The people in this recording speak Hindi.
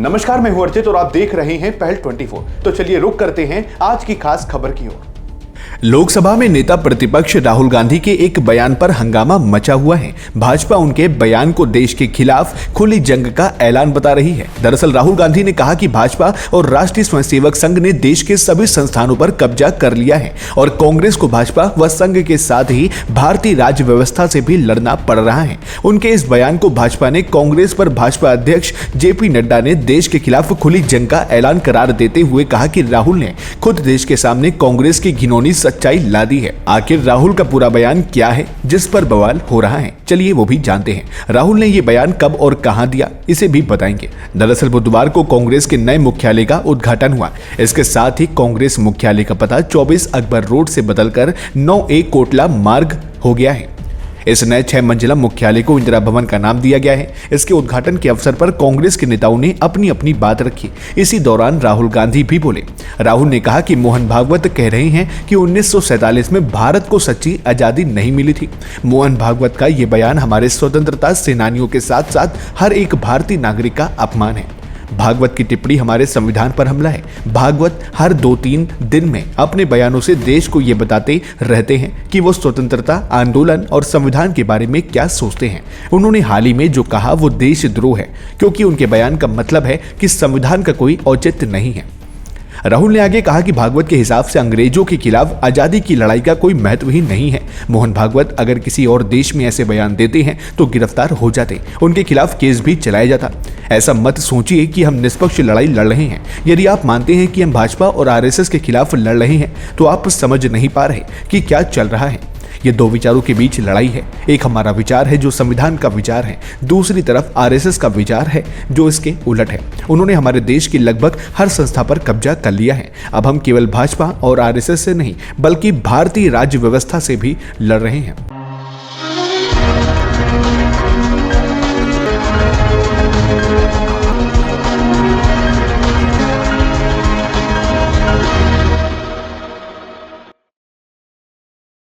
नमस्कार, मैं हूं अर्चित और आप देख रहे हैं पहल 24। तो चलिए रुक करते हैं आज की खास खबर की ओर। लोकसभा में नेता प्रतिपक्ष राहुल गांधी के एक बयान पर हंगामा मचा हुआ है। भाजपा उनके बयान को देश के खिलाफ खुली जंग का ऐलान बता रही है। दरअसल राहुल गांधी ने कहा कि भाजपा और राष्ट्रीय स्वयंसेवक संघ ने देश के सभी संस्थानों पर कब्जा कर लिया है और कांग्रेस को भाजपा व संघ के साथ ही भारतीय राज्य व्यवस्था से भी लड़ना पड़ रहा है। उनके इस बयान को भाजपा ने कांग्रेस पर भाजपा अध्यक्ष जेपी नड्डा ने देश के खिलाफ खुली जंग का ऐलान करार देते हुए कहा कि राहुल ने खुद देश के सामने कांग्रेस की घिनौनी सच्चाई ला दी है। आखिर राहुल का पूरा बयान क्या है जिस पर बवाल हो रहा है, चलिए वो भी जानते हैं। राहुल ने ये बयान कब और कहां दिया, इसे भी बताएंगे। दरअसल बुधवार को कांग्रेस के नए मुख्यालय का उद्घाटन हुआ। इसके साथ ही कांग्रेस मुख्यालय का पता 24 अकबर रोड से बदलकर 9A कोटला मार्ग हो गया है। इस नए 6 मंजिला मुख्यालय को इंदिरा भवन का नाम दिया गया है। इसके उद्घाटन के अवसर पर कांग्रेस के नेताओं ने अपनी अपनी बात रखी। इसी दौरान राहुल गांधी भी बोले। राहुल ने कहा कि मोहन भागवत कह रहे हैं कि 1947 में भारत को सच्ची आजादी नहीं मिली थी। मोहन भागवत का ये बयान हमारे स्वतंत्रता सेनानियों के साथ साथ हर एक भारतीय नागरिक का अपमान है। भागवत की टिप्पणी हमारे संविधान पर हमला है। भागवत हर 2-3 दिन में अपने बयानों से देश को ये बताते रहते हैं कि वो स्वतंत्रता आंदोलन और संविधान के बारे में क्या सोचते हैं। उन्होंने हाल ही में जो कहा वो देशद्रोह है, क्योंकि उनके बयान का मतलब है कि संविधान का कोई औचित्य नहीं है। राहुल ने आगे कहा कि भागवत के हिसाब से अंग्रेजों के खिलाफ आजादी की लड़ाई का कोई महत्व ही नहीं है। मोहन भागवत अगर किसी और देश में ऐसे बयान देते हैं तो गिरफ्तार हो जाते, उनके खिलाफ केस भी चलाया जाता। ऐसा मत सोचिए कि हम निष्पक्ष लड़ाई लड़ रहे हैं। यदि आप मानते हैं कि हम भाजपा और आरएसएस के खिलाफ लड़ रहे हैं तो आप समझ नहीं पा रहे कि क्या चल रहा है। ये दो विचारों के बीच लड़ाई है। एक हमारा विचार है जो संविधान का विचार है, दूसरी तरफ आरएसएस का विचार है जो इसके उलट है। उन्होंने हमारे देश की लगभग हर संस्था पर कब्जा कर लिया है। अब हम केवल भाजपा और आरएसएस से नहीं बल्कि भारतीय राज्य व्यवस्था से भी लड़ रहे हैं।